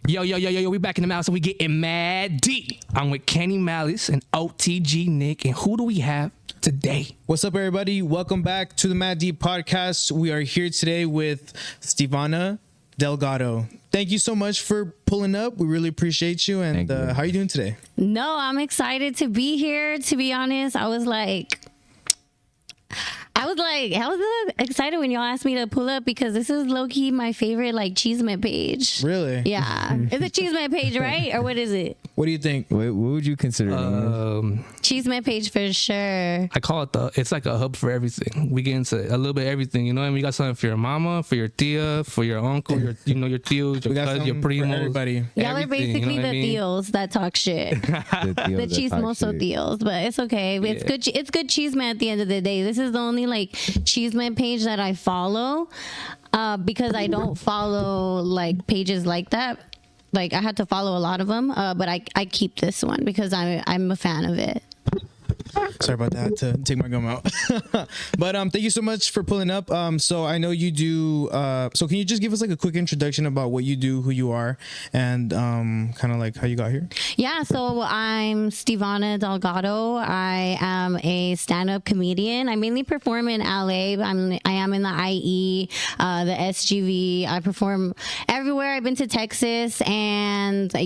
Yo, we back in the mouth, so we getting mad deep. I'm with Kenny Malice and OTG Nick, and who do we have today? What's up, everybody? Welcome back to the Mad Deep Podcast. We are here today with Stevona Delgado. Thank you so much for pulling up. We really appreciate you. And how are you doing today? No, I'm excited to be here. To be honest, I was excited when y'all asked me to pull up because this is low-key my favorite Chisme page. Really? Yeah. It's a Chisme page, right? Or what is it? What do you think? What would you consider it? Chisme page for sure. I call it it's like a hub for everything. We get into a little bit of everything, you know. And we got something for your mama, for your tia, for your uncle, your tios, your cousin, your primos. Everybody. Y'all are basically the tios that talk shit. The chismoso tios, but it's okay. It's good. It's good chisme at the end of the day. This is the only chisme page that I follow because I don't follow pages like that. I had to follow a lot of them, but I keep this one because I'm a fan of it. Sorry about that, to take my gum out. But thank you so much for pulling up. So I know you do, so can you just give us a quick introduction about what you do, who you are, and kind of how you got here? Yeah, so I'm Stevona Delgado. I am a stand-up comedian. I mainly perform in LA. I am in the IE, the SGV. I perform everywhere. I've been to Texas, and I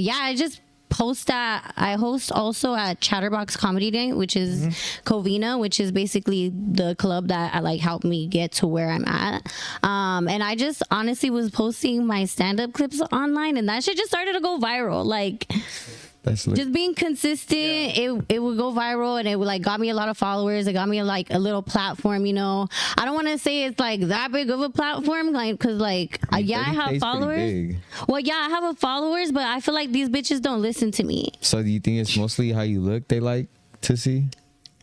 host also at Chatterbox Comedy Day, which is Covina, which is basically the club that helped me get to where I'm at. And I just honestly was posting my stand-up clips online, and that shit just started to go viral. Just being consistent, it would go viral, and it would got me a lot of followers. It got me a little platform, you know. I don't want to say it's that big of a platform, because I have followers. Well, yeah, I have followers, but I feel like these bitches don't listen to me. So do you think it's mostly how you look they like to see?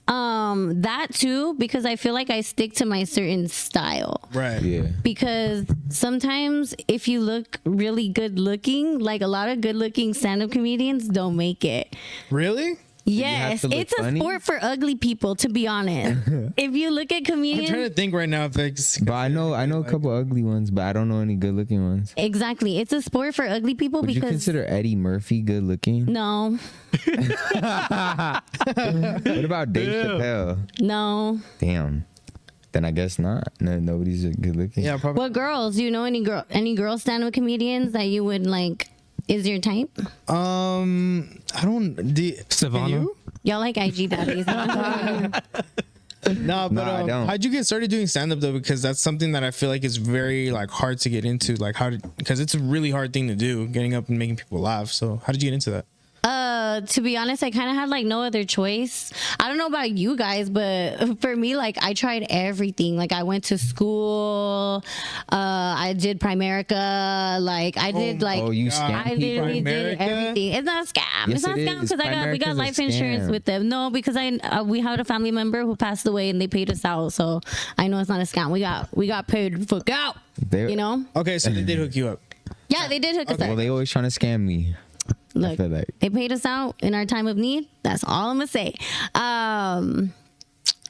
That too, because I feel like I stick to my certain style. Right. Yeah. Because sometimes if you look really good looking, a lot of good looking stand-up comedians don't make it. Really? Yes, it's a sport for ugly people, to be honest. If you look at comedians, I'm trying to think right now if it's. But I know a couple ugly ones, but I don't know any good looking ones. Exactly, it's a sport for ugly people. Would you consider Eddie Murphy good looking? No. What about Dave Chappelle? No. Damn. Then I guess not. No, nobody's good looking. Yeah, probably. What girls? Do you know any girl stand-up comedians that you would is your type? I don't. Stevona? Y'all like IG baddies? No, but I don't. How'd you get started doing stand-up though? Because that's something that I feel like is very hard to get into. Because it's a really hard thing to do, getting up and making people laugh. So how did you get into that? To be honest, I kind of had no other choice. I don't know about you guys, but for me, I tried everything. I went to school. I did Primerica. I did you scam I literally did everything. It's not a scam. Yes, it's not a scam because we got life insurance with them. No, because we had a family member who passed away and they paid us out. So I know it's not a scam. We got paid the fuck out. You know? Okay, so they did hook you up. Yeah, they did hook us up. Well, they always trying to scam me. Look, they paid us out in our time of need. That's all I'm gonna say. And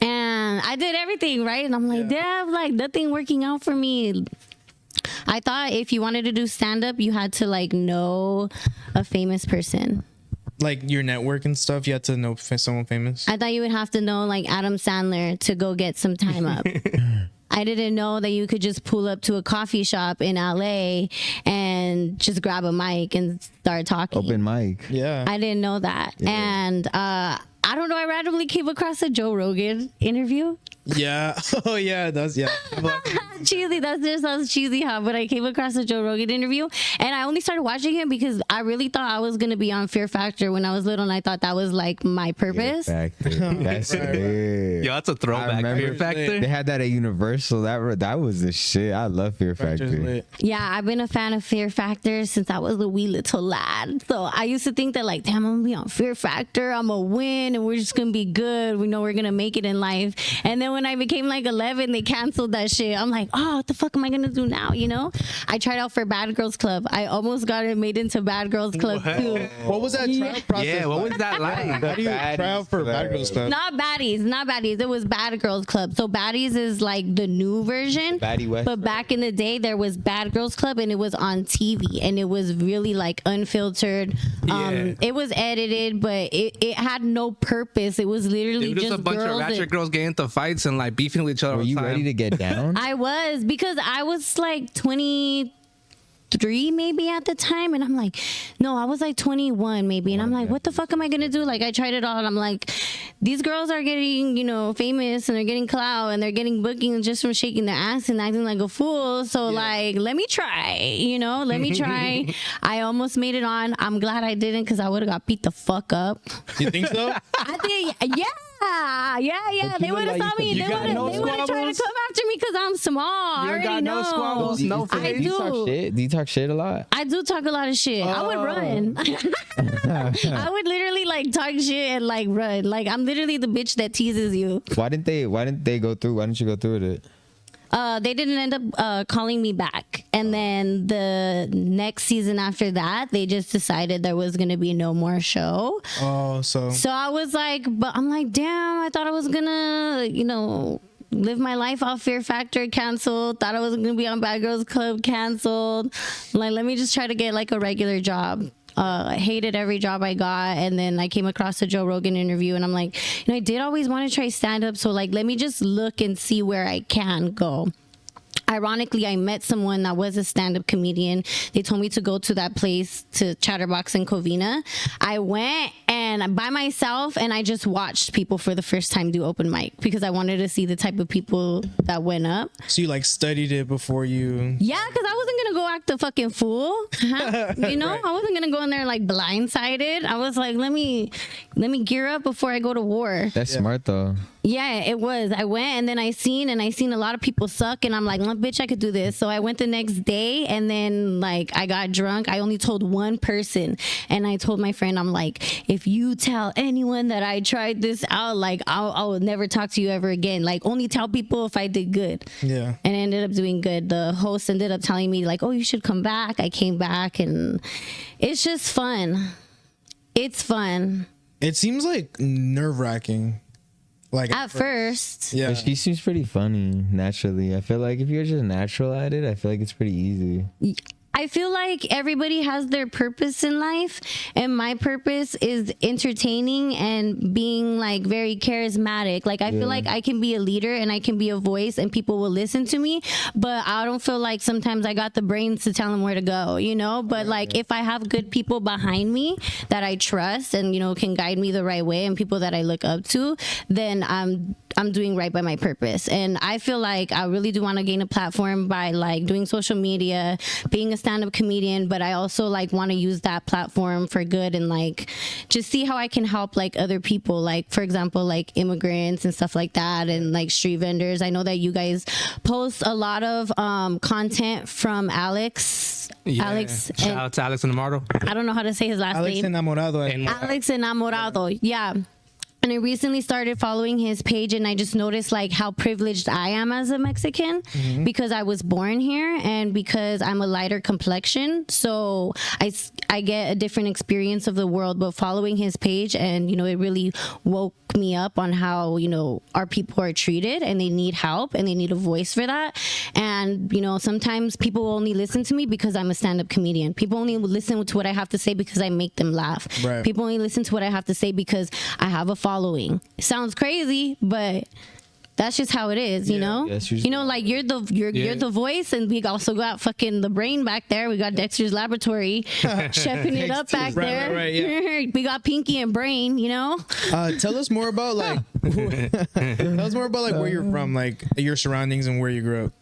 I did everything right, and I'm damn, nothing working out for me. I thought if you wanted to do stand up, you had to know a famous person. Your network and stuff. You had to know someone famous. I thought you would have to know Adam Sandler to go get some time up. I didn't know that you could just pull up to a coffee shop in LA and just grab a mic and start talking. Open mic. Yeah. I didn't know that. Yeah. And I don't know, I randomly came across a Joe Rogan interview. Yeah. Oh, yeah. That's, yeah. Cheesy. That just sounds cheesy, huh? But I came across a Joe Rogan interview, and I only started watching him because I really thought I was going to be on Fear Factor when I was little, and I thought that was my purpose. That's it. Yo, that's a throwback. Fear Factor. They had that at Universal. That was the shit. I love Fear Factor. Yeah, I've been a fan of Fear Factor since I was a wee little lad. So I used to think that damn, I'm going to be on Fear Factor. I'm going to win, and we're just going to be good. We know we're going to make it in life. And then when I became like 11, they canceled that shit. I'm like, oh, what the fuck am I gonna do now? You know, I tried out for Bad Girls Club. I almost got it made into Bad Girls Club too. What was that trial process? Yeah, what was that like? How do you try out for Bad Girls Club? Not baddies. It was Bad Girls Club. So baddies is like the new version. Baddie West. But back in the day, there was Bad Girls Club, and it was on TV, and it was really like unfiltered. It was edited, but it had no purpose. It was literally It was just a bunch of ratchet girls getting into fights and like beefing with each other. Were you ready to get down? I was, because I was like 23 maybe at the time, and I'm like, no, I was like 21 maybe, and I'm like, what the fuck am I gonna do? Like, I tried it all, and I'm like, these girls are getting, you know, famous, and they're getting clout, and they're getting bookings just from shaking their ass and acting like a fool. So like, let me try, you know, let me try. I almost made it on. I'm glad I didn't, because I would have got beat the fuck up. You think so? I think, yeah. They would have saw me. They would have tried to come after me because I'm small. I already know. Squabbles, no I face. do. Do you talk shit a lot? I do talk a lot of shit. I would run. I would literally like talk shit and like run. Like, I'm literally the bitch that teases you. Why didn't they go through? Why didn't you go through with it? They didn't end up calling me back. And then the next season after that, they just decided there was going to be no more show. Oh, so I was like, but I'm like, damn, I thought I was going to, you know, live my life off Fear Factor, canceled. Thought I was going to be on Bad Girls Club, canceled. Like, let me just try to get like a regular job. I hated every job I got, and then I came across a Joe Rogan interview, and I'm like, you know, I did always want to try stand-up, so like, let me just look and see where I can go. Ironically, I met someone that was a stand-up comedian. They told me to go to that place, to Chatterbox in Covina. I went and by myself, and I just watched people for the first time do open mic because I wanted to see the type of people that went up. So you like studied it before you? Yeah, because I wasn't gonna go act a fucking fool. You know, right. I wasn't gonna go in there like blindsided. I was like, let me gear up before I go to war. That's smart though. Yeah, it was. I went and then I seen a lot of people suck, and I'm like, well, bitch, I could do this. So I went the next day, and then like I got drunk. I only told one person, and I told my friend, I'm like, if you tell anyone that I tried this out, like I'll never talk to you ever again. Like, only tell people if I did good. Yeah. And I ended up doing good. The host ended up telling me like, oh, you should come back. I came back, and it's just fun. It's fun. It seems like nerve-wracking. Like at first. Yeah. But she seems pretty funny naturally. I feel like if you're just natural at it, I feel like it's pretty easy. I feel like everybody has their purpose in life, and my purpose is entertaining and being like very charismatic. Like, I feel like I can be a leader and I can be a voice and people will listen to me, but I don't feel like sometimes I got the brains to tell them where to go, you know? But like, if I have good people behind me that I trust and, you know, can guide me the right way, and people that I look up to, then I'm doing right by my purpose. And I feel like I really do want to gain a platform by like doing social media, being a stand-up comedian, but I also like want to use that platform for good and like just see how I can help like other people, like for example like immigrants and stuff like that, and like street vendors. I know that you guys post a lot of content from Alex. Yeah. Alex, shout out to Alex Enamorado. I don't know how to say his last name. Alex Enamorado. Yeah. And I recently started following his page, and I just noticed like how privileged I am as a Mexican because I was born here and because I'm a lighter complexion. So I get a different experience of the world. But following his page, and you know, it really woke me up on how, you know, our people are treated, and they need help and they need a voice for that. And you know, sometimes people will only listen to me because I'm a stand-up comedian. People only listen to what I have to say because I make them laugh. Right. People only listen to what I have to say because I have a following. It sounds crazy, but that's just how it is, you know? Yes, you know, like you're the voice, and we also got fucking the brain back there. We got Dexter's Laboratory chefing it up back there. Right, yeah. We got Pinky and Brain, you know? Tell us more about like where you're from, like your surroundings and where you grew up.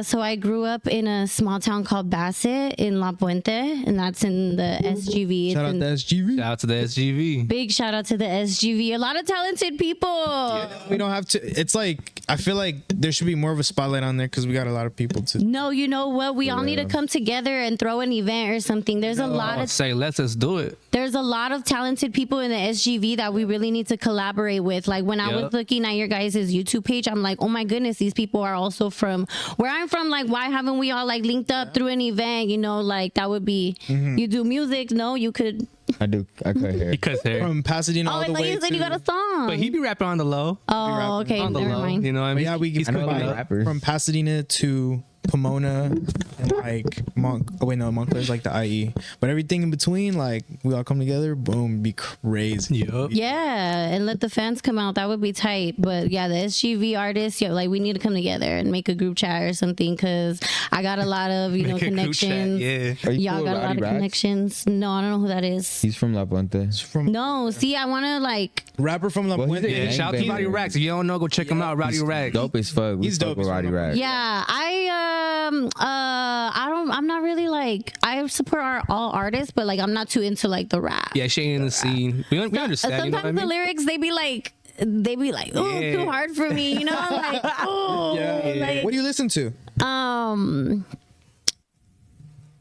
So I grew up in a small town called Bassett in La Puente, and that's in the SGV. Shout out to SGV. Shout out to the SGV. Big shout out to the SGV. A lot of talented people. Yeah, we don't have to. It's like, I feel like there should be more of a spotlight on there because we got a lot of people to. No, you know what? We all need to come together and throw an event or something. There's a lot of. Say, let's do it. there's a lot of talented people in the SGV that we really need to collaborate with. Like when I was looking at your guys' YouTube page, I'm like, oh my goodness, these people are also from where I'm from. Like, why haven't we all like linked up through an event? You know, like that would be, you do music. No, you could. I do. I cut hair. He cuts hair. From Pasadena all the way you said to... you got a song. But he be rapping on the low. Oh, okay. On the Never low. mind. You know what I mean? Yeah, we He's can coming a lot of up. rappers. from Pasadena to Pomona and like Montclair's like the IE, but everything in between, like we all come together, boom, be crazy. Yup. Yeah, and let the fans come out. That would be tight. But yeah, the SGV artists, like we need to come together and make a group chat or something because I got a lot of Make a group chat, connections. yeah. Are you Y'all cool got with a lot Roddy of Racks? connections. No, I don't know who that is. He's from La Puente. From No, see, I want to like. rapper from La Well, he's Puente. Yeah, Gang shout out to banger. Roddy Racks. If you don't know, go check him out. Roddy Racks. Dope as fuck. We He's fuck dope with as Roddy fuck. Racks. Yeah, I'm not really like I support all artists, but like I'm not too into like the rap. Yeah, she ain't in the scene. We understand. You know Sometimes what I the mean? lyrics they be like, oh, Yeah. too hard for me, you know, like, oh, like, What do you listen to?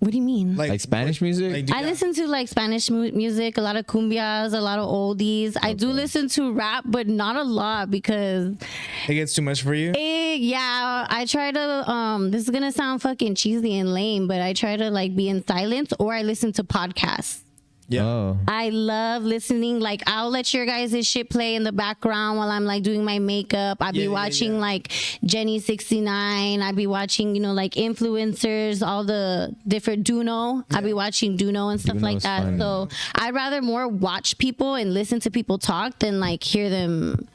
what do you mean? Like Spanish music? Like, I listen to like Spanish music, a lot of cumbias, a lot of oldies. I do listen to rap, but not a lot because it gets too much for you. I try to this is gonna sound fucking cheesy and lame, but I try to like be in silence or I listen to podcasts. Yeah. Oh. I love listening. Like, I'll let your guys' shit play in the background while I'm like doing my makeup. I'll be watching like Jenny 69. I'll be watching, you know, like influencers, all the different Duno. I'll be watching Duno and stuff like Duno's that. funny. So I'd rather more watch people and listen to people talk than like hear them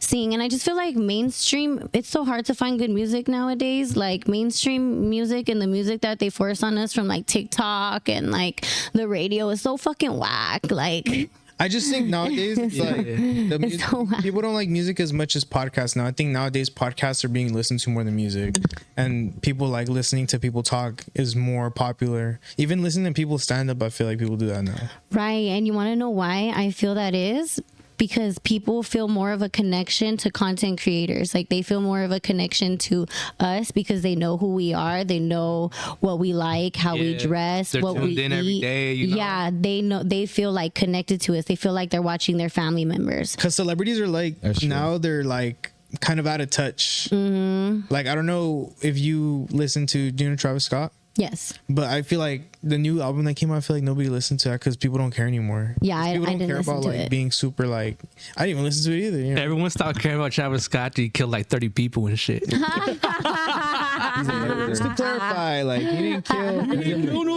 sing. And I just feel like mainstream, it's so hard to find good music nowadays. Like mainstream music and the music that they force on us from like TikTok and like the radio is so fucking whack. Like I just think nowadays it's like the music, so whack. people don't like music as much as podcasts now. I think nowadays podcasts are being listened to more than music, and people like listening to people talk is more popular. Even listening to people stand up, I feel like people do that now. right. And you want to know why I feel that is? Because people feel more of a connection to content creators. Like they feel more of a connection to us because they know who we are. They know what we like, how we Yeah. dress, They're what we tuned in eat. every day, you know? Yeah, they know. They feel like connected to us. They feel like they're watching their family members. Because celebrities are like That's true. now they're like kind of out of touch. Like I don't know if you listen to, do you know Travis Scott? Yes. But I feel like the new album that came out, I feel like nobody listened to that because people don't care anymore. Yeah, 'Cause I people don't didn't care listen about to like it. being super like. I didn't even listen to it either. You know? Everyone stopped caring about Travis Scott. He killed like 30 people and shit. Just to clarify, like he didn't kill.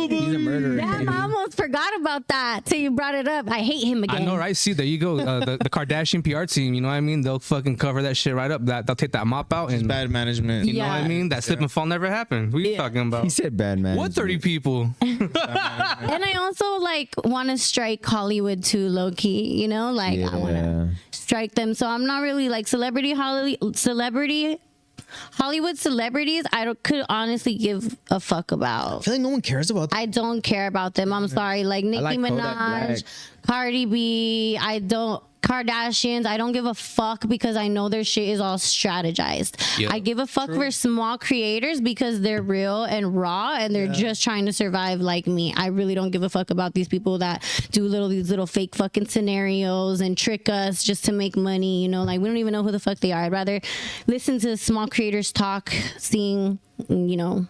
He's a murderer. Damn, I almost forgot about that till you brought it up. I hate him again. I know, right? See, there you go. The Kardashian PR team, you know what I mean? They'll fucking cover that shit right up. They'll take that mop out and, Bad management. you know what I Yeah. mean? That slip and fall never happened. What are you talking about? He said bad man. What 30 people? And I also like want to strike Hollywood too, low key. You know, like I want to Yeah. strike them. So I'm not really like Hollywood celebrities. Could honestly give a fuck I about. feel like no one cares about that. I don't care about them. I'm sorry. Like Nicki like Kodak Black. Minaj, Cardi B. Kardashians, I don't give a fuck because I know their shit is all strategized. Yeah. I give a fuck for small creators because they're real and raw and they're just trying to survive like me. I really don't give a fuck about these people that do these little fake fucking scenarios and trick us just to make money. You know, like we don't even know who the fuck they are. I'd rather listen to small creators talk, sing, you know.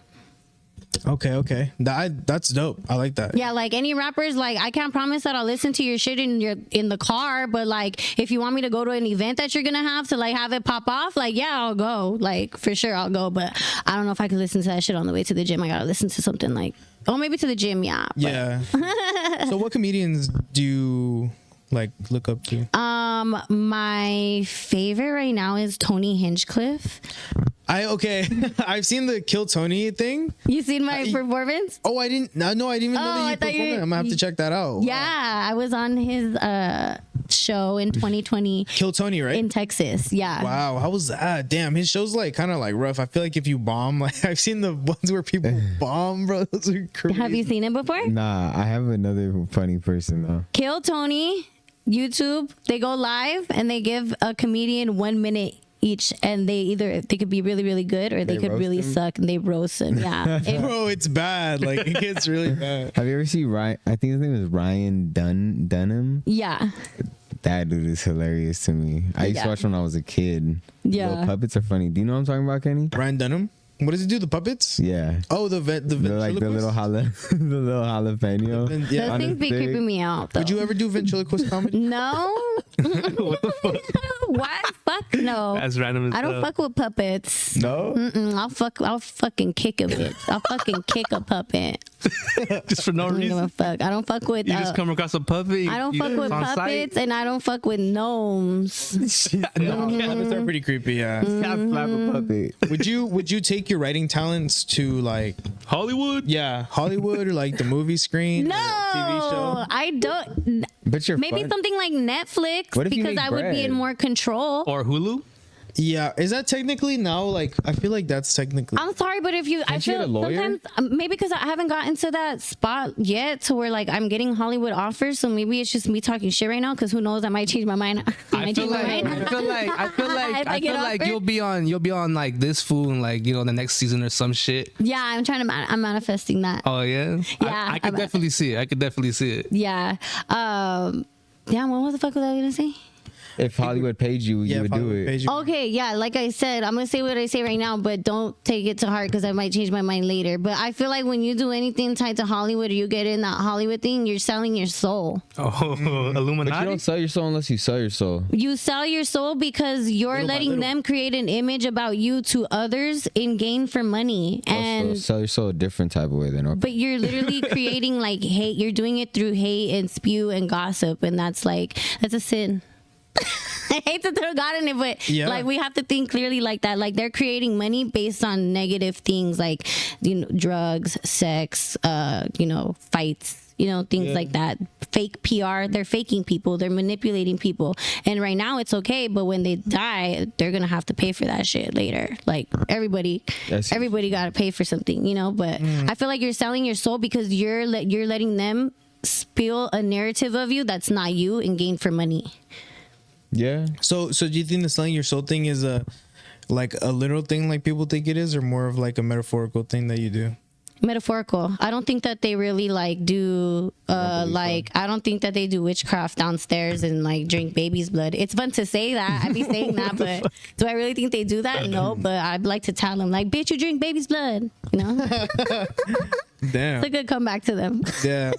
Okay. That's dope. I like that. Yeah, like any rappers, like I can't promise that I'll listen to your shit in the car, but like if you want me to go to an event that you're gonna have to like have it pop off, like yeah, I'll go. Like for sure I'll go, but I don't know if I could listen to that shit on the way to the gym. I gotta listen to something like maybe to the gym, yeah. But, Yeah. So what comedians do you like look up to? my favorite right now is Tony Hinchcliffe. I've seen the Kill Tony thing. You seen my performance? Oh, I didn't even know I that you thought performed you- it. I'm gonna have to check that out. Yeah, I was on his show in 2020 Kill Tony, right? in Texas. Yeah. Wow, how was that? Damn, his show's like kind of like rough. I feel like if you bomb, like I've seen the ones where people bomb, bro. Those are crazy. Have you seen it before? Nah, I have another funny person though. Kill Tony, YouTube, they go live and they give a comedian 1 minute each, and they could be really, really good, or they could roast really them? suck, and they roast them. Yeah. Bro, it's bad. Like it gets really bad. Have you ever seen Ryan? I think his name is Ryan Dunham. Yeah. That dude is hilarious to me. I used to Yeah. watch when I was a kid. Yeah. Little puppets are funny. Do you know what I'm talking about, Kenny? Ryan Dunham. What does he do? The puppets? Yeah. Oh, the They're like the little ventriloquist? the little jalapeno. Yeah. Those on things his be stick. creeping me out, though. Would you ever do ventriloquist comedy? No. What the fuck? Why? Fuck no. That's random as I don't hell. fuck with puppets. No. I'll fucking kick a bitch. I'll fucking kick a puppet. Just for no I don't give a reason. fuck. I don't fuck with. You just come across a puppet. I don't you- fuck with it's on puppets, site. and I don't fuck with gnomes. No. Puppets are pretty creepy. Yeah. Can't slap a puppet. Would you take your writing talents to like Hollywood? Hollywood or like the movie screen? No, or TV show? I don't. But you're Maybe fun. something like Netflix, What if you because make I would be in bread? more control. Or Hulu? Yeah, is that technically now? Like, I feel like that's technically. I'm sorry, but if you, I Can't you feel get a lawyer? sometimes maybe because I haven't gotten to that spot yet, to where like I'm getting Hollywood offers. So maybe it's just me talking shit right now. Because who knows, I might change my mind. I feel like If I get offered. you'll be on like this fool in like, you know, the next season or some shit. Yeah, I'm trying to. I'm manifesting that. Oh yeah? Yeah, I could I'm- definitely see it. I could definitely see it. Yeah. Yeah. What the fuck was I gonna say? If Hollywood paid you, you would do Hollywood it. pays you. Okay, yeah, like I said, I'm gonna say what I say right now, but don't take it to heart because I might change my mind later. But I feel like when you do anything tied to Hollywood, or you get in that Hollywood thing, you're selling your soul. Oh, But you Illuminati? don't sell your soul unless you sell your soul. You sell your soul because you're Little by letting little. them create an image about you to others in gain for money. Also, And sell your soul a different type of way then. Okay. but you're literally creating like hate. You're doing it through hate and spew and gossip, and that's a sin. I hate to throw God in it, but Yeah. like we have to think clearly like that. Like they're creating money based on negative things, like drugs, sex, fights, things like that. Fake PR. They're faking people. They're manipulating people. And right now it's okay, but when they die, they're gonna have to pay for that shit later. Like everybody got to pay for something, But I feel like you're selling your soul because you're letting them spill a narrative of you that's not you and gain for money. Yeah. So do you think the selling your soul thing is a literal thing like people think it is, or more of like a metaphorical thing that you do? Metaphorical. I don't think that they really do I don't think that they do witchcraft downstairs and like drink baby's blood. It's fun to say that. I'd be saying that, but do I really think they do that? No, but I'd like to tell them like, bitch, you drink baby's blood. Damn. It's a good comeback to them. Yeah.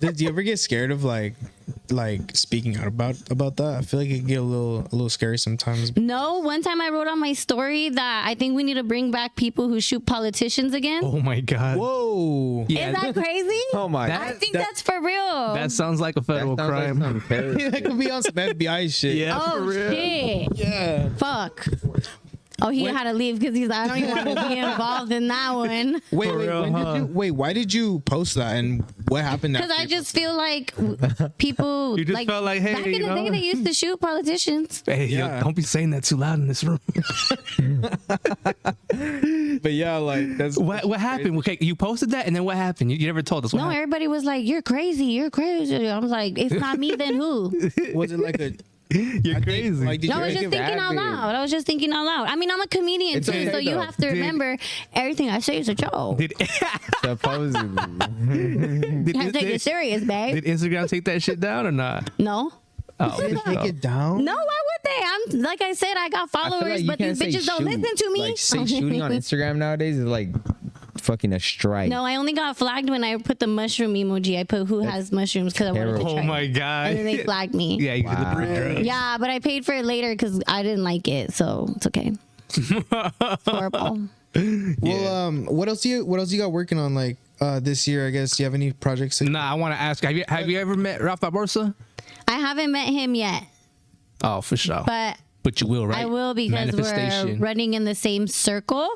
Did you ever get scared of like speaking out about that? I feel like it can get a little scary sometimes. No, one time I wrote on my story that I think we need to bring back people who shoot politicians again. Oh my God. Whoa. Yeah, Is that crazy? Oh my. I think that's for real. that sounds like a federal That sounds like crime. some terrorist That could be on some FBI shit. Yeah, for oh real. shit. Yeah. Fuck. Oh, he had to leave because he's like, I don't even want to be involved in that one. Wait, For real, why did you post that, and what happened? Because after I you just feel like people. You just felt like, hey, back in the day, they used to shoot politicians. Hey, Yeah. yo, don't be saying that too loud in this room. But yeah, like that's What happened? Okay, you posted that, and then what happened? You never told us. What No, happened? everybody was like, "You're crazy, you're crazy." I was like, "It's not me, then who?" was it like a You're crazy. like did No, you I was just Make it thinking out rapid. loud. I was just thinking out loud. I mean, I'm a comedian It's too, okay, so you though. have to remember everything I say is a joke. Did, supposedly. did, Can't take it serious, babe. did Instagram take that shit down or not? No. Oh, take it down? No, why would they? I'm like I said, I got I feel followers, like you but these can't say bitches don't shoot. listen to me. Like say shooting on Instagram nowadays is like fucking a strike. No, I only got flagged when I put the mushroom emoji. I put who has mushrooms because I wanted to terrible. try. oh my it. God. And then they flagged me. Yeah, you did the Wow. drugs. Yeah, but I paid for it later because I didn't like it, so it's okay. It's horrible. Well, what else you got working on like this year? I guess. Do you have any projects? Nah, I want to ask. Have you ever met Ralph Barbosa? I haven't met him yet, Oh, for sure. but you will, right? I will because we're Manifestation. running in the same circle.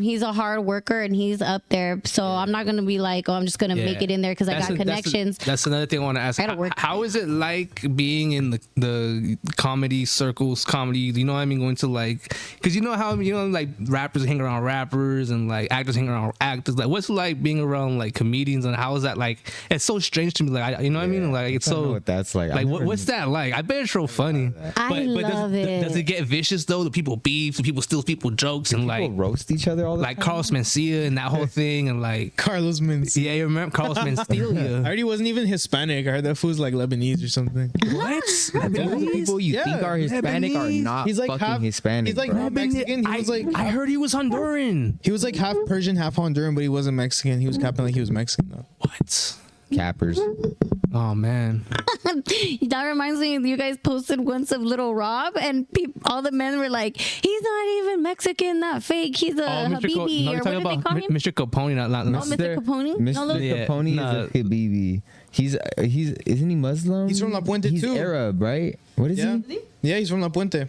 He's a hard worker and he's up there, so I'm not gonna be like, oh, I'm just gonna make it in there because I got connections. That's another thing I want to ask. I gotta work. How is it like being in the comedy circles, comedy? You know what I mean? Going to like, because you know how like rappers hang around rappers and like actors hang around actors. Like, what's it like being around like comedians, and how is that like? It's so strange to me. Like, you know what I mean? Like, it's I don't know so what that's like. like what's that like? I bet it's real funny. I but love it. Does it get vicious though? Do people beef? Do people steal people jokes and People like roast each other all the like time. Carlos Mencia and that whole thing and like Carlos Mencia. yeah, you remember Carlos I Mencia? heard he wasn't even Hispanic. I heard that fool's like Lebanese or something. What? The people you Yeah. think are Hispanic are Lebanese. not He's like fucking half Hispanic. He's like bro. half Mexican. He was like I heard he was Honduran. he was like half Persian, half Honduran, but he wasn't Mexican. He was capping like he was Mexican though. What? cappers. Oh man. That reminds me, you guys posted once of Little Rob, and all the men were like, "He's not even Mexican, that fake. He's a Habibi," or what do they call him? Mr. Capone, not Oh, Mr. Capone? Mr. No, look. Yeah, Capone nah. is a Habibi. He's isn't he Muslim? He's from La Puente he's too. Arab, right? What is Yeah, he? yeah, he's from La Puente.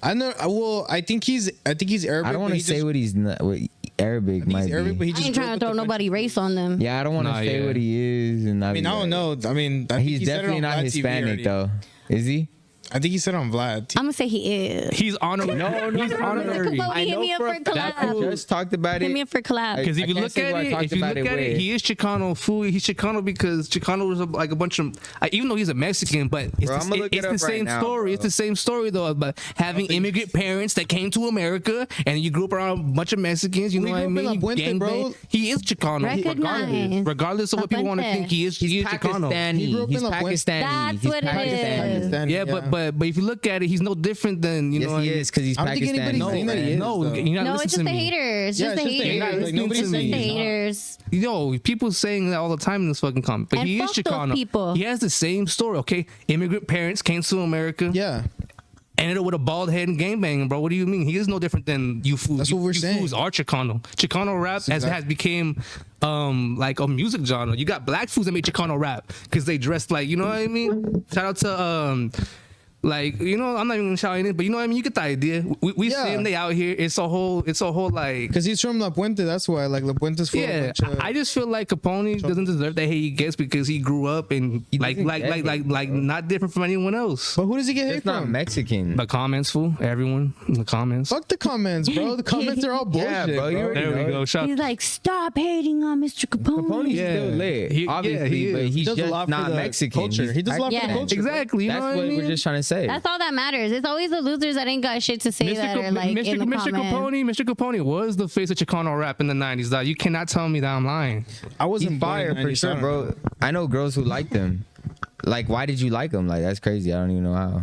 I know. Well, I think he's Arabic. I don't want but to he say just- what he's not. What Arabic might He's Arabic, but be. he I just ain't grew trying up to with throw the nobody race on them. Yeah, I don't want to Nah, say yeah. what he is, and I mean, I don't know. I mean, I think He's he said it definitely on not Vlad TV Hispanic already. though. Is he? I think he said on Vlad. I'm gonna say he is. He's honorary. No, he's honorary. Capone, hit me up for a I collab. just talked about Hit me it. up for collab. Because if I you can't look say at what I it, talked if you about look it at it, with. he is Chicano fool. He's Chicano because Chicano was like a bunch of, even though he's a Mexican, but it's, Bro, I'm gonna look it's it the up right same now, story. bro. It's the same story though about having immigrant parents that came to America and you grew up around a bunch of Mexicans. You We know what I grew up in La mean? Puente, bro. Gangbang. He is Chicano. Recognize. Regardless of what people want to La think, he is Chicano. He grew Pakistani. up He's in La Puente. Pakistani. That's He's what it Pakistani. is. Pakistani, Yeah, but if you look at it, he's no different than you Yes, know. what I he mean? is because he's I don't think Pakistani. anybody's saying that he is, No, though. you're not No, it's listening just to the me. haters. Yeah, Just it's the just the haters. haters. Like, nobody's It's just saying the he's not. haters. Yo, people saying that all the time in this fucking comment. But And he is fuck those Chicano. people. He has the same story, okay? Immigrant parents came to America, Yeah, ended up with a bald head and gangbanging, bro. What do you mean? He is no different than you fools. That's what we're you saying. Fools are Chicano. Chicano rap has exactly. became like a music genre. You got black fools that make Chicano rap because they dressed like, you know what I mean? Shout out to like, you know, I'm not even shouting it, but you know what I mean? You get the idea. We Yeah. saying they out here. It's a whole like because he's from La Puente. That's why. Like La Puente's full of a yeah, bunch of- I just feel like Capone doesn't deserve the hate he gets because he grew up and He like doesn't get it, bro. not different from anyone else. But who does he get hate It's not from? Mexican. The comments, fool. Everyone in the comments. Fuck the comments, bro. The comments are all bullshit, Yeah, bro, you already There we know. go. Shout. He's like, stop hating on Mr. Capone. Capone's Yeah. still lit, He- yeah, obviously, he but is. he's He does a just lot for not the Mexican. culture. He does a lot for the Yeah. culture. Exactly. You That's know what what I mean? we're just trying to say. That's all that matters. It's always the losers that ain't got shit to say that are like in the Mr. comments. Mr. Capone was the face of Chicano rap in the 90s. Dog. You cannot tell me that I'm lying. I wasn't He's born fire in for 90, so I sure, don't know. bro. I know girls who liked him. Like, why did you like him? Like, that's crazy. I don't even know how.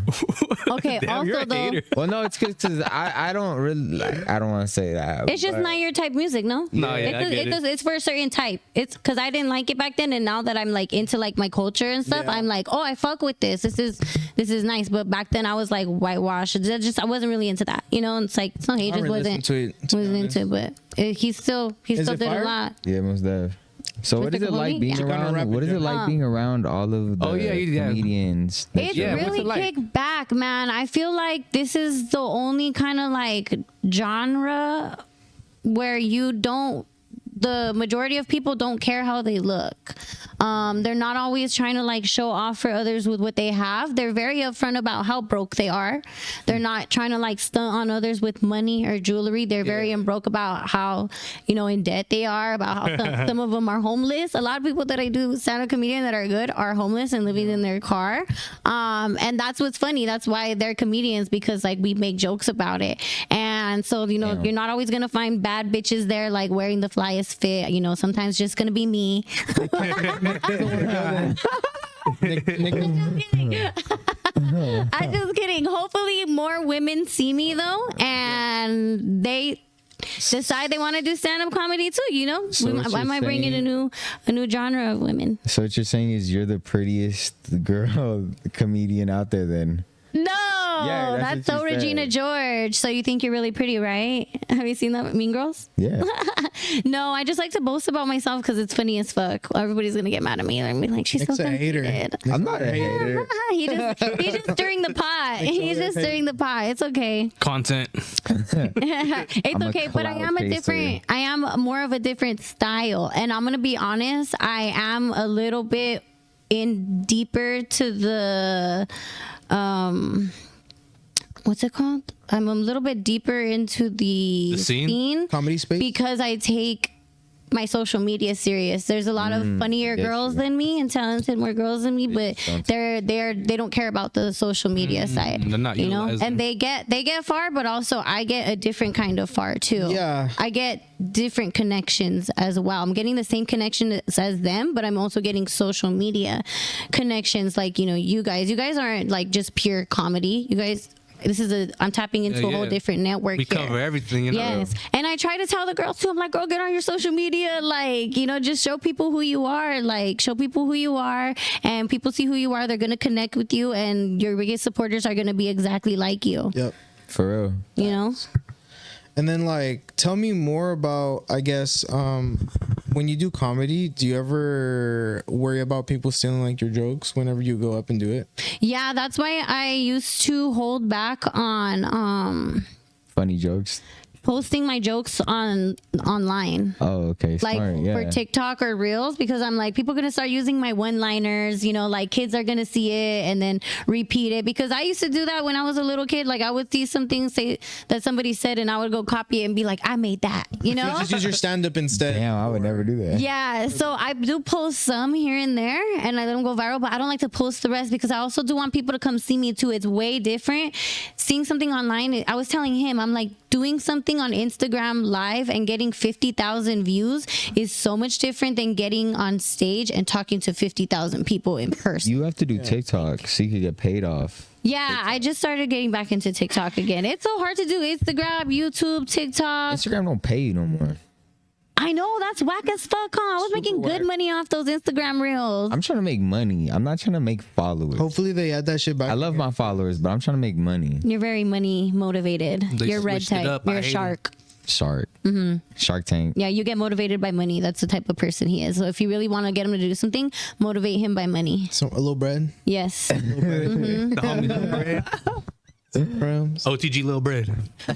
Okay, Damn, you're also a though, hater. Well, no, it's because I don't really like. I don't want to say that. it's just but- not your type music, no? No, yeah, I get it. It's for a certain type. It's because I didn't like it back then, and now that I'm like into like my culture and stuff, Yeah. I'm like, oh, I fuck with this. This is nice. But back then, I was like whitewash. I wasn't really into that, you know. And it's like no, he I just don't really listen wasn't to it, to be wasn't honest. into it. But he still Is it did fire? a lot. Yeah, most def. So what Mr. is it like Capone? being Yeah. Chicano rap around? What is it in like general. being around all of the Oh, yeah. comedians? that It's you- Yeah, what's really it like? kicked back, man. I feel like this is the only kind of like genre where the majority of people don't care how they look. They're not always trying to like show off for others with what they have. They're very upfront about how broke they are. They're not trying to like stunt on others with money or jewelry. They're very broke about how, in debt they are, about how some of them are homeless. A lot of people that I do stand-up comedian that are good are homeless and living in their car. And that's what's funny. That's why they're comedians, because like we make jokes about it. And so, Damn. you're not always gonna find bad bitches there like wearing the flyest fit. Sometimes just gonna be me. I'm just kidding. Hopefully more women see me though, and they decide they want to do stand-up comedy too. So what I you're might bring in saying- a new genre of women. So what you're saying is you're the prettiest girl comedian out there, then? No, Yeah, that's that's what so you said. Regina George. So you think you're really pretty, right? Have you seen that Mean Girls? Yeah. No, I just like to boast about myself because it's funny as fuck. Everybody's gonna get mad at me. They're gonna be like, she's Nick's so a hater. conceited. I'm not a hater. He's just stirring the pot. He's just stirring the pot. It's okay. Content. It's I'm a okay, but I cloud am chaser. I am more of a different style. And I'm gonna be honest, I am a little bit deeper to the what's it called? I'm a little bit deeper into the The scene? scene Comedy space? because I take my social media serious. There's a lot of funnier girls than me and talented more girls than me, but they don't care about the social media side. They're not you know, utilizing. and they get far, but also I get a different kind of far too. Yeah. I get different connections as well. I'm getting the same connection as them, but I'm also getting social media connections. Like, you know, you guys aren't like just pure comedy. You guys, I'm tapping into a whole different network. We here. cover everything, you know. Yes. And I try to tell the girls too, I'm like, girl, get on your social media. Like, you know, just show people who you are. Like, show people who you are. And people see who you are. They're going to connect with you. And your biggest supporters are going to be exactly like you. Yep. For real. You know? And then, like, tell me more about, I guess, when you do comedy, do you ever worry about people stealing, like, your jokes whenever you go up and do it? Yeah, that's why I used to hold back on Funny jokes. posting my jokes online. Oh, okay. Like Smart. Yeah. for TikTok or Reels, because I'm like, people are gonna start using my one-liners, you know, like kids are gonna see it and then repeat it. Because I used to do that when I was a little kid. Like I would see something say that somebody said and I would go copy it and be like, I made that, you know? Just use your stand-up instead. Damn, I would never do that. Yeah, so I do post some here and there and I let them go viral, but I don't like to post the rest because I also do want people to come see me too. It's way different. Seeing something online, I was telling him, I'm like, doing something on Instagram live and getting 50,000 views is so much different than getting on stage and talking to 50,000 people in person. You have to do TikTok so you could get paid off. Yeah, I just started getting back into TikTok again. It's so hard to do. Instagram, YouTube, TikTok. Instagram don't pay you no more. I know, that's whack as fuck, huh? I was making good money off those Instagram reels. I'm trying to make money. I'm not trying to make followers. Hopefully they add that shit back. I love my followers, but I'm trying to make money. You're very money motivated. They You're red switched it type. up. I You're a hate shark. Shark. Shark Tank. Yeah, you get motivated by money. That's the type of person he is. So if you really want to get him to do something, motivate him by money. So, a little bread. Yes. The homie Little Bread. Rams. OTG Little Bread.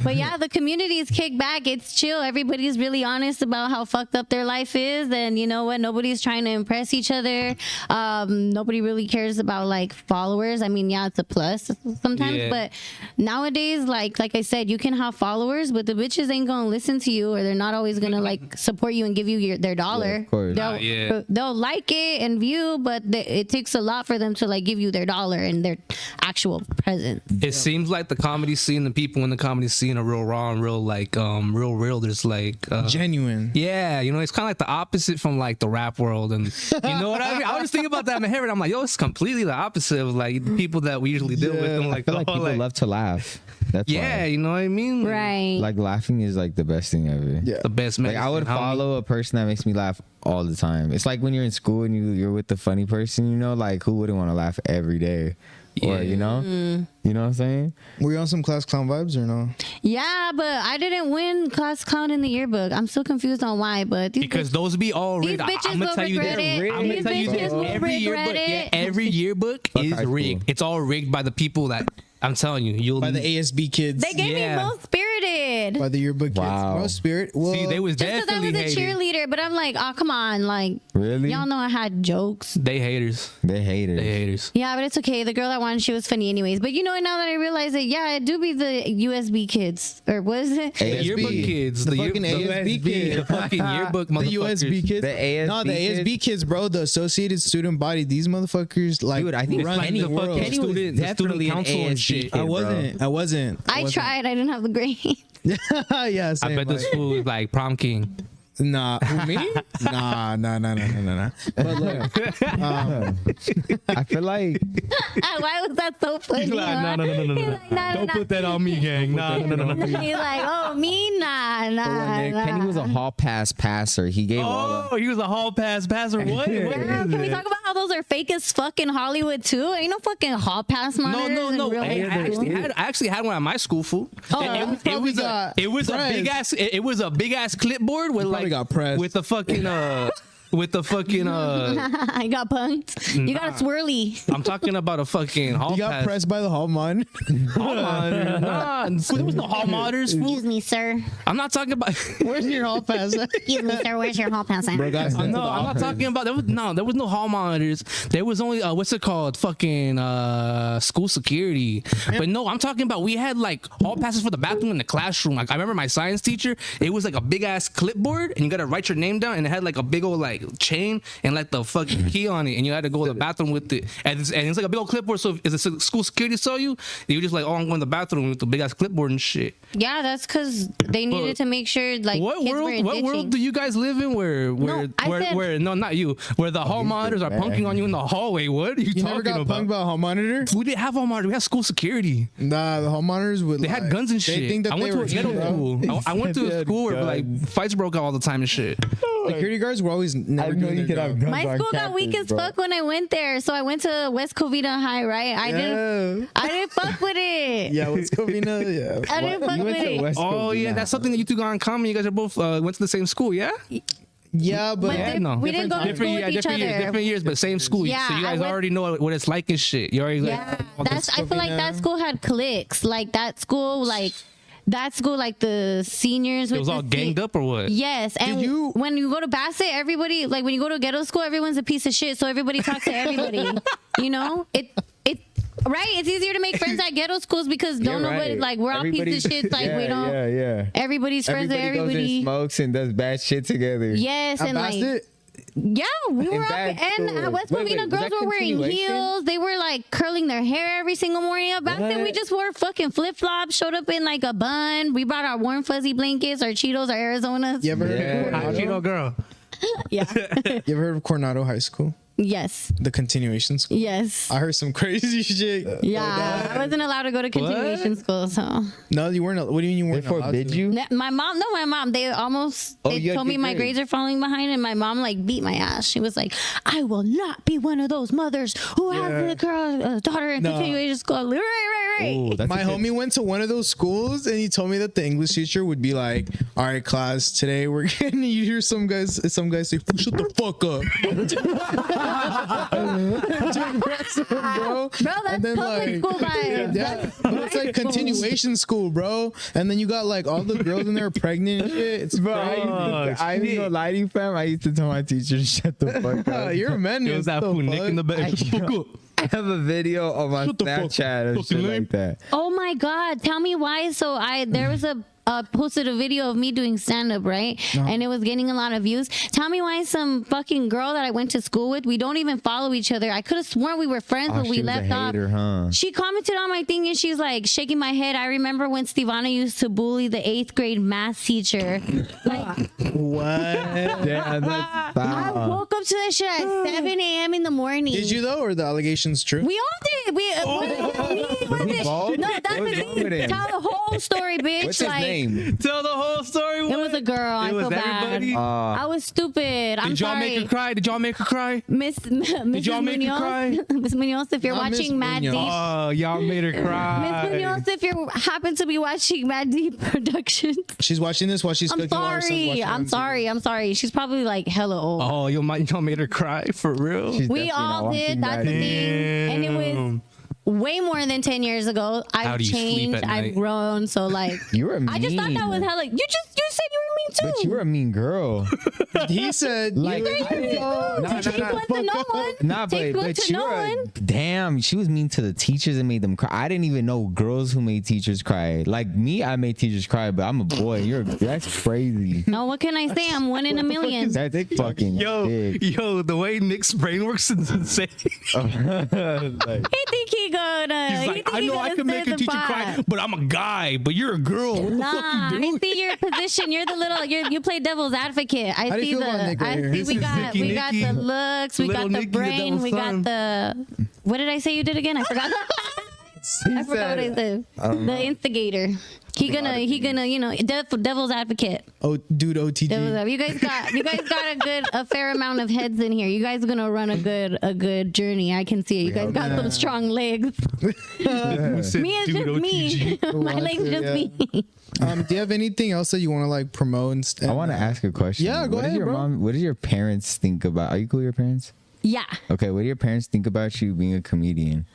But yeah, the community is kicked back. It's chill. Everybody's really honest about how fucked up their life is. And you know what? Nobody's trying to impress each other. Nobody really cares about like followers. I mean, yeah, it's a plus sometimes. Yeah. But nowadays, like I said, you can have followers, but the bitches ain't going to listen to you or they're not always going to like support you and give you their dollar. Yeah, of course. They'll like it and view, but it takes a lot for them to like give you their dollar and their actual presence. It seems like the comedy scene, the people in the comedy scene are real raw and real like real. There's like Genuine. yeah, you know, it's kind of like the opposite from like the rap world, and you know what I mean. I was thinking about that in my head, and I'm like, yo, it's completely the opposite of like the people that we usually deal with. And I like, feel like oh, people love to laugh. That's yeah, why. you know what I mean? Right. Like laughing is like the best thing ever. Yeah. The best Like medicine. I would homie. follow a person that makes me laugh all the time. It's like when you're in school and you're with the funny person, you know, like who wouldn't want to laugh every day? Or you know what I'm saying? Were you on some class clown vibes or no? Yeah, but I didn't win class clown in the yearbook. I'm still confused on why, but Because those be all these rigged. bitches I'm gonna will tell you regret this. it. I'm gonna These tell you bitches this. will Every regret yearbook, it. yeah, every yearbook Fuck is high school. rigged. It's all rigged by the people that I'm telling you. You'll By the ASB kids. they gave Yeah. me most spirited. By the yearbook Wow. kids. Most spirit. Well, see. They was Just because I definitely was a hated. cheerleader, but I'm like, oh come on, like Really? y'all know I had jokes. They haters. They hate it. They haters. Yeah, but it's okay. The girl that won, she was funny anyways. But you know, now that I realize it, yeah, it do be the USB kids or what is it? The ASB. yearbook kids. The fucking ASB kids. The fucking yearbook the motherfuckers. USB kids. The ASB No, the ASB kids? kids, bro. The Associated Student Body. These motherfuckers, like, Dude, I think run Kenny- the world. Kenny was Student definitely an council and ASB shit. kid, I wasn't. I wasn't. I tried. I didn't have the grade. Yeah, I same, bet this like, fool is like prom king. Nah, who, me? Nah. But look, I feel like Why was that so funny? He's like, huh? no. He's like, nah, Don't nah. put that on me, gang. No. He's like, oh, me, nah. Kenny was a hall pass passer. He gave all Oh, he was a hall pass passer. What? Yeah, can we talk about how those are fake as fuck in Hollywood too? Ain't no fucking hall pass monitors. No. in real Hey, life. I actually had one at my school, fool. Oh, It was a big ass. It was a big ass clipboard with probably like got pressed. with a fucking with the fucking I got punked. You got a swirly. I'm talking about a fucking hall You got pass. pressed by the hall monitor. Hall monitor. Nah, there was no hall monitors. Fool. Excuse me, sir. I'm not talking about. Where's your hall pass? Excuse me, sir. Where's your hall pass at? Bro, guys, No, I'm not talking about. There was no hall monitors. There was only what's it called? Fucking school security. But no, I'm talking about we had like hall passes for the bathroom in the classroom. Like I remember my science teacher. It was like a big ass clipboard, and you gotta write your name down, and it had like a big old like chain and like the fucking key on it, and you had to go to the bathroom with it. And it's like a big old clipboard. So if the school security saw you, you just like, oh, I'm going to the bathroom with the big ass clipboard and shit. Yeah, that's because they needed to make sure like What kids world? weren't What world ditching. do you guys live in where no, not you, where the hall monitors are punking on you in the hallway? What are you, You talking never got about? punked by a hall monitor? We didn't have hall monitors. We had school security. Nah, the hall monitors would. They had guns and They shit. think that I went they to were a ghetto bro. school. I went to They a had school where like guns. fights broke out all the time and shit. Security guards were always never I know doing you their could have job. guns My on school got weak campus, as bro. fuck when I went there. So I went to West Covina High, right? I didn't fuck with it. Yeah, what's Covina? Yeah. I didn't fuck You with went to it. West Oh yeah, Covina. that's something that you two got in common. You guys are both went to the same school, yeah? Yeah, but But Yeah, di- no. we didn't go to school with each different years, other. different years, but same school. Yeah, so you I guys went- already know what it's like and shit. You already Yeah, like, that's. I feel like that Covina. school had cliques. Like that school, like the seniors. it was all ganged up or what? Yes, and you- when you go to Bassett, everybody like when you go to ghetto school, everyone's a piece of shit. So everybody talks to everybody. You know it. Right? It's easier to make friends at ghetto schools because You're nobody right. like we're all pieces of shit. Like yeah, we don't. Yeah. Everybody's friends with Everybody goes and everybody. smokes and does bad shit together. Yes, at and like Bassett, yeah, we were up bad and school. at West Wait, Covina, was girls that were wearing continuation? heels. They were like curling their hair every single morning. At Bassett, we What? just wore fucking flip flops. Showed up in like a bun. We brought our warm fuzzy blankets, our Cheetos, our Arizonas. you ever heard Yeah. of Hot Coronado? Cheeto girl. Yeah. You ever heard of Coronado High School? Yes. The continuation school. Yes. I heard some crazy shit. Yeah, I wasn't allowed to go to continuation school, so No, you weren't. What do you mean you They weren't allowed forbid to? you? my mom. They almost Oh, they you had told me good my grades. grades are falling behind, and my mom like beat my ass. She was like, "I will not be one of those mothers who has a girl, daughter in No. continuation school." Right. Ooh, that's My a good- homie went to one of those schools and he told me that the English teacher would be like, "All right, class, today we're getting you hear some guys say, shut the fuck up." Bro, Bro, that's public school vibes. Yeah, but it's like continuation school, bro. And then you got like all the girls in there pregnant and shit. It's Bro, crazy. I ain't gonna lie to you, fam. I used to tell my teacher to shut the fuck up. You're a man. It was that fool Nick in the bed. I have a video on my Shut the fuck Snapchat up, or shit fucking lame. like that. Oh my God! Tell me why. So there was a posted a video of me doing stand up, right? And it was getting a lot of views. Tell me why some fucking girl that I went to school with, we don't even follow each other. I could have sworn we were friends, Oh, but we she was a left off. hater, huh? She commented on my thing and she's like shaking my head. I remember when Stevona used to bully the 8th grade math teacher. Like, What? Yeah, that's I foul. woke up to that shit at 7 a.m. in the morning. Did you though, or the allegations true? We all did. bald? No, that's What was the wrong with thing. him? Tell the whole story, bitch. What's his like, name? Tell the whole story. It was a girl. I It was feel bad. everybody? I was stupid. I'm Did y'all sorry. make her cry? Did y'all make her cry? Mrs. y'all make her cry? Miss Munoz, if you're Not Miss watching Mad Deep, Munoz. Oh, y'all made her Miss cry. Munoz, if you happen to be watching Mad Deep Productions, She's watching this while she's I'm cooking. while her son's sorry. watching I'm on TV. sorry. I'm sorry. She's probably like hella old. Oh, y'all made her cry for real. She's We definitely not all did. watching That's that. the thing. And it was way more than 10 years ago. How I've do you sleep changed. at I've night? grown. So like, You were mean. I just thought that was hella. You said you were mean too. But you were a mean girl. He said, Like, you- I didn't- nah, Take one to no one. Nah, Take one but to you no were one. damn. She was mean to the teachers and made them cry. I didn't even know girls who made teachers cry. Like me, I made teachers cry, but I'm a boy. That's crazy. No, what can I say? I'm one in a million. That's fucking big. Yo, the way Nick's brain works is insane. Like, He think he gonna. He's he like, think I he know I gonna can make stir a the teacher cry, pot. but I'm a guy. But you're a girl. What the Nah, fuck I you doing? see your position. You're the little. You play devil's advocate. I How do you see feel the. about Nick right I here? see This we is got. Nicky We got the Nicky. looks. We got Little the Nicky, the brain. devil's We got son. the. What did I say you did again? I forgot. I forgot what I said. The instigator. He gonna. Devil's advocate. oh, dude, OTG. You guys got a fair amount of heads in here. You guys are gonna run a good journey. I can see it. You guys got some strong legs. Who said Me is dude just me. OTG? My legs just yeah. me. Do you have anything else that you want to like promote? I want to ask a question. Yeah, go ahead, bro. What does your parents think about? Are you cool with your parents? Yeah. Okay, what do your parents think about you being a comedian?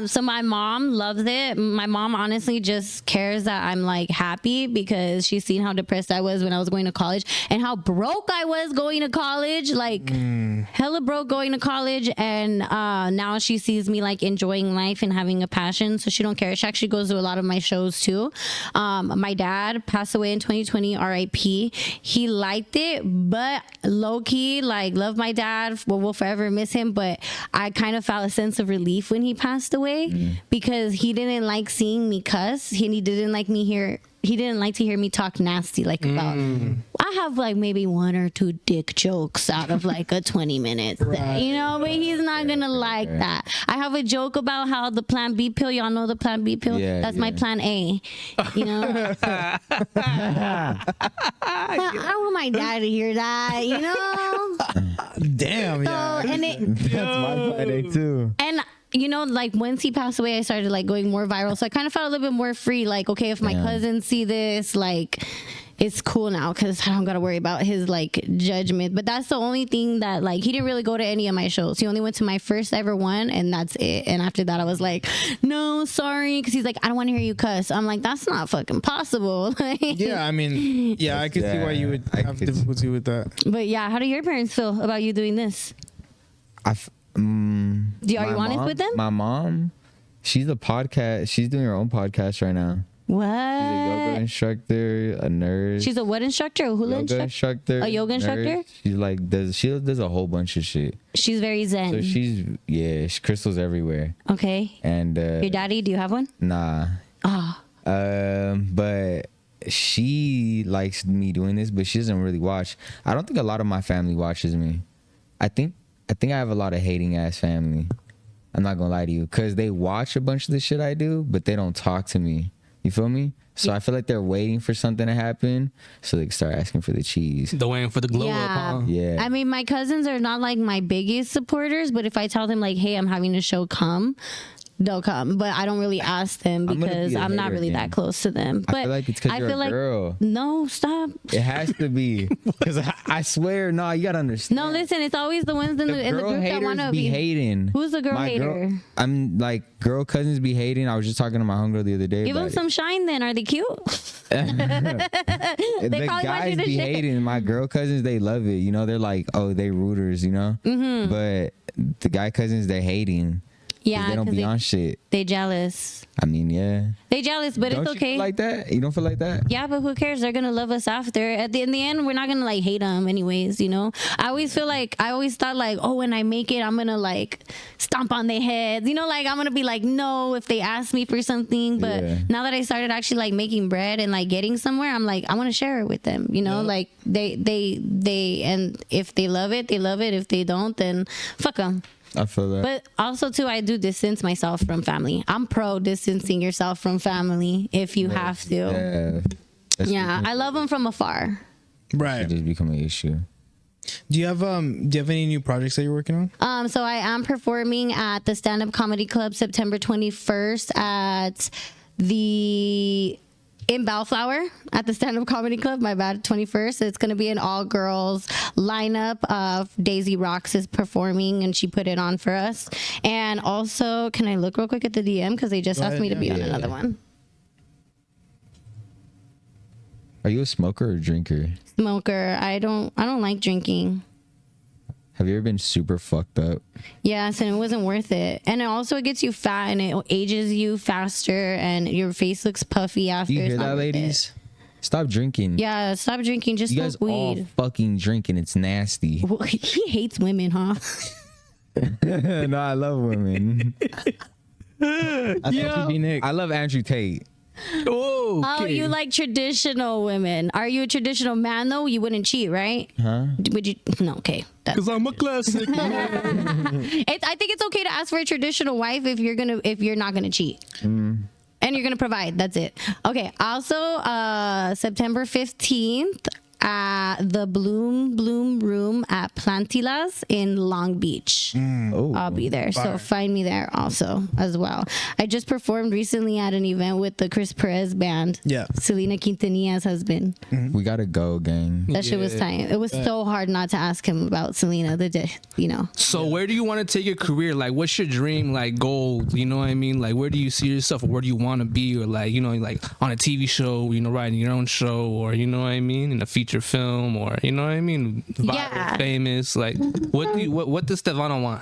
So my mom loves it. My mom honestly just cares that I'm like happy because she's seen how depressed I was when I was going to college and how broke I was going to college, like hella broke going to college. And now she sees me like enjoying life and having a passion, so she don't care. She actually goes to a lot of my shows too. My dad passed away in 2020, R.I.P. He liked it, but low key, like, love my dad. We'll forever miss him, but I kind of felt a sense of relief when he passed away because he didn't like seeing me cuss. He didn't like to hear me talk nasty, like about I have like maybe 1 or 2 dick jokes out of like a 20 minutes, you know, but he's not gonna like that. I have a joke about how the Plan B pill, y'all know the Plan B pill? That's my Plan A, you know? I don't want my dad to hear that, you know? Damn, yeah. So, and That's my Plan A too. And you know, like once he passed away, I started like going more viral. So I kind of felt a little bit more free. Like, okay, if my cousins see this, like, it's cool now because I don't got to worry about his like judgment. But that's the only thing that like he didn't really go to any of my shows. He only went to my first ever one, and that's it. And after that, I was like, no, sorry, because he's like, I don't want to hear you cuss. I'm like, that's not fucking possible. Yeah, I mean, yeah, I could see why you would have difficulty with that. But yeah, how do your parents feel about you doing this? Are you honest with them? My mom, she's doing her own podcast right now. What? She's a yoga instructor, a nurse. She's a what instructor? A hula instructor? A yoga instructor? She's like does a whole bunch of shit. She's very zen. So she's crystals everywhere. Okay. And your daddy, do you have one? Nah. Ah. But she likes me doing this, but she doesn't really watch. I don't think a lot of my family watches me. I think I have a lot of hating ass family. I'm not gonna lie to you, because they watch a bunch of the shit I do, but they don't talk to me. You feel me? So I feel like they're waiting for something to happen so they can start asking for the cheese. They're waiting for the glow up, huh? Yeah. I mean, my cousins are not like my biggest supporters, but if I tell them like, hey, I'm having a show, come, they'll come. But I don't really ask them because I'm not really that close to them. But I feel like it's because you're a girl. No, stop. It has to be. Because I swear, no, you got to understand. No, listen, it's always the ones in the group that want to be hating. Who's the girl hater? I'm like, girl cousins be hating. I was just talking to my homegirl the other day. Give them some shine then. Are they cute? The guys be hating. My girl cousins, they love it. You know, they're like, oh, they rooters, you know? Mm-hmm. But the guy cousins, they're hating. Yeah, they don't be on shit. They jealous. I mean, yeah. They jealous, but it's okay. You feel like that? You don't feel like that? Yeah, but who cares? They're gonna love us after. In the end, we're not gonna like hate them anyways. You know. I always thought like, oh, when I make it, I'm gonna like stomp on their heads. You know, like I'm gonna be like, no, if they ask me for something. But now that I started actually like making bread and like getting somewhere, I'm like, I want to share it with them. You know, like they and if they love it, they love it. If they don't, then fuck them. I feel that. But also too, I do distance myself from family. I'm pro distancing yourself from family if you have to. Yeah, I love them from afar. Right. It just become an issue. Do you have any new projects that you're working on? So I am performing at the Stand Up Comedy Club September 21st at in Bellflower at the Stand Up Comedy Club. My bad, 21st. It's going to be an all girls lineup. Daisy Rocks is performing and she put it on for us. And also, can I look real quick at the DM because they just asked me to be on another one. Are you a smoker or drinker? Smoker. I don't like drinking. Have you ever been super fucked up? Yes, and it wasn't worth it. And it also gets you fat and it ages you faster and your face looks puffy after. You hear that, ladies? Stop drinking. Yeah, stop drinking. Just smoke weed. All fucking drinking. It's nasty. Well, he hates women, huh? No, I love women. I love Andrew Tate. Oh, you like traditional women. Are you a traditional man though? You wouldn't cheat, right? Huh? Would you? No, okay. Because I'm a classic. I think it's okay to ask for a traditional wife if you're not gonna cheat. And you're gonna provide. That's it. Okay. Also, September 15th, at the Bloom Room at Plantilas in Long Beach. Oh, I'll be there. So find me there also as well. I just performed recently at an event with the Chris Perez band. Yeah. Selena Quintanilla's husband. we gotta go, gang. That shit was tight. It was so hard not to ask him about Selena the day, you know. So where do you want to take your career? Like, what's your dream, like, goal? You know what I mean? Like, where do you see yourself, or where do you want to be? Or like, you know, like on a TV show, you know, writing your own show, or you know what I mean, in a feature film, or you know what I mean, viral, Yeah. famous. Like, what does Stevona want?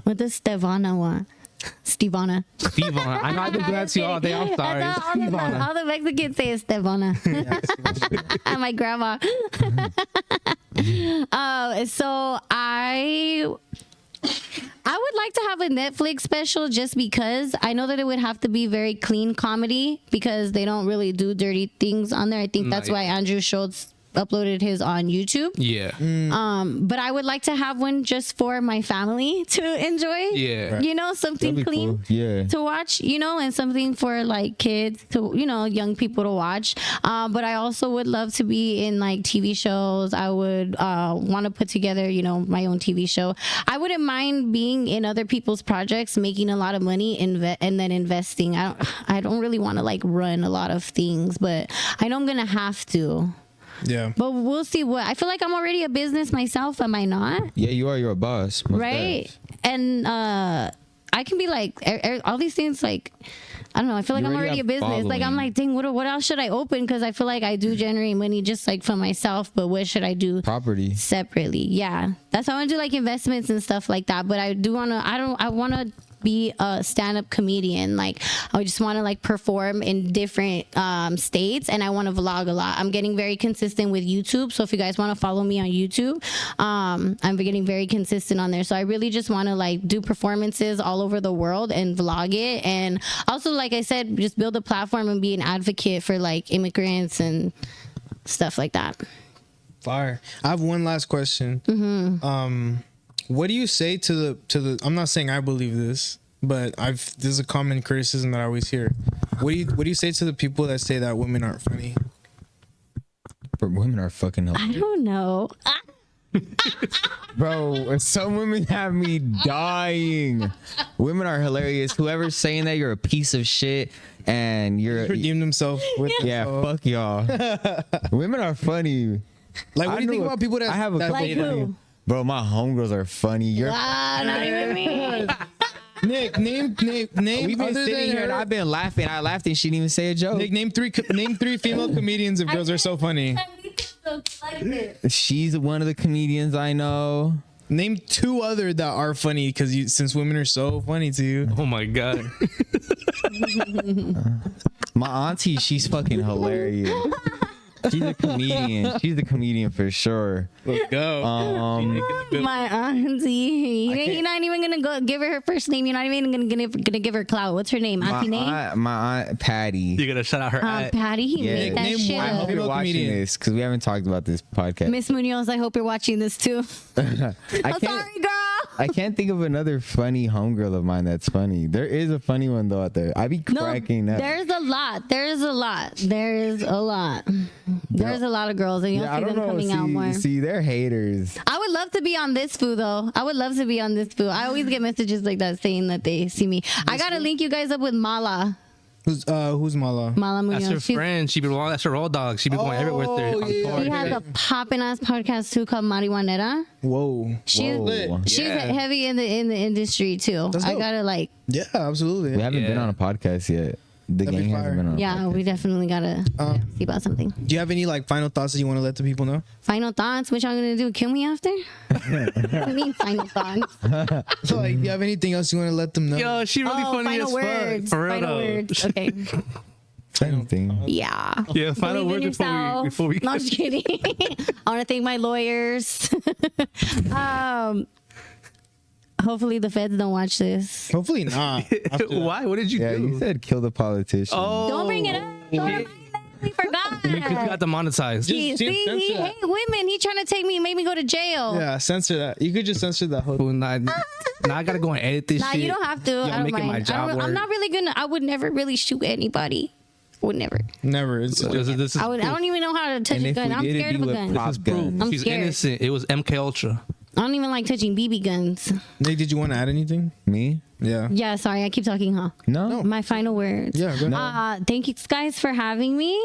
What does Stevona want? Stevona. Stevona. I know I've been doing that to you all day. I'm sorry. That's all Stevona. the Mexicans say is Stevona. And my grandma. So I would like to have a Netflix special just because I know that it would have to be very clean comedy because they don't really do dirty things on there. I think that's why Andrew Schultz uploaded his on YouTube. Yeah. But I would like to have one just for my family to enjoy. Yeah. You know, something That'd be clean cool. Yeah. to watch, you know, and something for like kids to, you know, young people to watch. But I also would love to be in like TV shows. I would want to put together, you know, my own TV show. I wouldn't mind being in other people's projects, making a lot of money, and then investing. I don't really want to like run a lot of things, but I know I'm going to have to. Yeah. But we'll see what I feel like. I'm already a business myself, am I not? Yeah, you are. You're a boss. Most Right. def. And I can be like all these things. Like I don't know. I feel like You I'm already already a have business. Like I'm following. like, dang, what else should I open? Because I feel like I do generate money just like for myself. But what should I do Property. separately? Yeah, that's how I want to do like investments and stuff like that. But I do want to. I want to be a stand-up comedian. Like I just want to like perform in different states, and I want to vlog a lot. I'm getting very consistent with YouTube, so if you guys want to follow me on YouTube, I'm getting very consistent on there. So I really just want to like do performances all over the world and vlog it, and also like I said, just build a platform and be an advocate for like immigrants and stuff like that. Fire. I have one last question. What do you say to the I'm not saying I believe this, but this is a common criticism that I always hear. What do you say to the people that say that women aren't funny? But women are fucking I don't know. Bro, some women have me dying. Women are hilarious. Whoever's saying that, you're a piece of shit, and you're Redeemed himself with yeah. Fuck y'all. Women are funny. Like, what do you think about people that I have a that couple Like who? Bro, my homegirls are funny. You're Not even me. Nick, name we've been other sitting than here and her- I've been laughing. I laughed and she didn't even say a joke. Nick, name three female comedians if girls are so funny. She's one of the comedians I know. Name two other that are funny since women are so funny to you. Oh my god. My auntie, she's fucking hilarious. She's a comedian. She's a comedian for sure. Let's go. My auntie. You're not even gonna go give her first name. You're not even gonna give her clout. What's her name? Auntie name? My aunt Patty. You're gonna shout out her aunt. Patty. He Yeah. made that Name shit one. I hope up. you're Female watching comedian. this because we haven't talked about this podcast. Miss Munoz, I hope you're watching this too. I I'm sorry, girl. I can't think of another funny homegirl of mine that's funny. There is a funny one though out there. I be cracking up. There's a lot. There's a lot. There's a lot. There's a lot of girls, and you'll Yeah, I see don't them know. coming out more. See, they're haters. I would love to be on this food though. I would love to be on this food. I always get messages like that saying that they see me. I gotta link you guys up with Mala. Who's Mala? Mala That's Munoz. her friend. That's her road dog. She be going everywhere with her. on tour. She has a poppin' ass podcast too called Marihuanera. Whoa. She's Whoa. she's Yeah. heavy in the industry too. That's I dope. gotta like Yeah, absolutely. We haven't been Yeah. on a podcast yet. The That'd be gang hasn't fire. been on. A yeah, podcast. we definitely gotta see about something. Do you have any like final thoughts that you want to let the people know? Final thoughts? What y'all gonna do? Kill me after? What do you mean final thoughts? Like, do you have anything else you want to let them know? Yo, she really Oh, funny final as words. fuck. For real Final though. words. Okay. Anything. Yeah. Yeah, final Believe in words yourself. before we. No, I'm just kidding. I want to thank my lawyers. Hopefully the feds don't watch this. Hopefully not. After that. Why? What did you Yeah, do? you said kill the politician. Oh, Don't bring it up. Don't remind us. We forgot. Because you got demonetized. See, Just he censor that. hate women. He trying to take me, make me go to jail. Yeah, censor that. You could just censor that whole. Well, now I gotta go and edit this Nah, shit. you don't have to. I don't making mind. my job I'm work. not really gonna. I would never really shoot anybody. Would never. Never. It's This is I don't even know how to touch And a if gun. we I'm did, it'd scared be of a with gun. prop I this is proof. guns. I'm She's scared. innocent. It was MK Ultra. don't even like touching BB guns. Nate, did you want to add anything? Me? Yeah. Yeah, sorry, I keep talking, huh? No. My final words. Yeah, go ahead. Thank you guys for having me.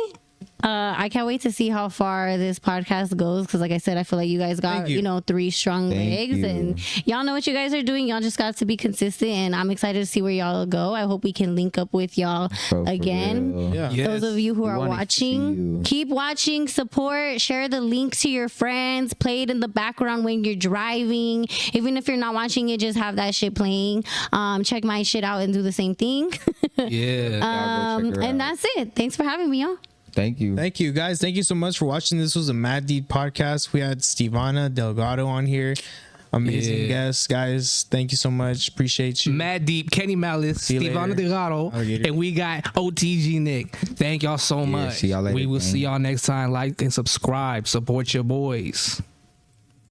I can't wait to see how far this podcast goes because, like I said, I feel like you guys got, Thank you. 3 strong Thank legs, you. and y'all know what you guys are doing. Y'all just got to be consistent, and I'm excited to see where y'all go. I hope we can link up with y'all Bro, for again. real. Yeah. Yes. Those of you who We are wanna see watching, you. keep watching, support, share the link to your friends, play it in the background when you're driving. Even if you're not watching it, just have that shit playing. Check my shit out and do the same thing. Yeah. Y'all go check her And out. that's it. Thanks for having me, y'all. Thank you. Thank you, guys. Thank you so much for watching. This was a Mad Deed podcast. We had Stevona Delgado on here. Amazing Yeah. guests, guys. Thank you so much. Appreciate you. Mad Deep, Kenny Malice, you Stevona later. Delgado, Alligator. and we got OTG Nick. Thank y'all so much. see y'all later, We will gang. see y'all next time. Like and subscribe. Support your boys.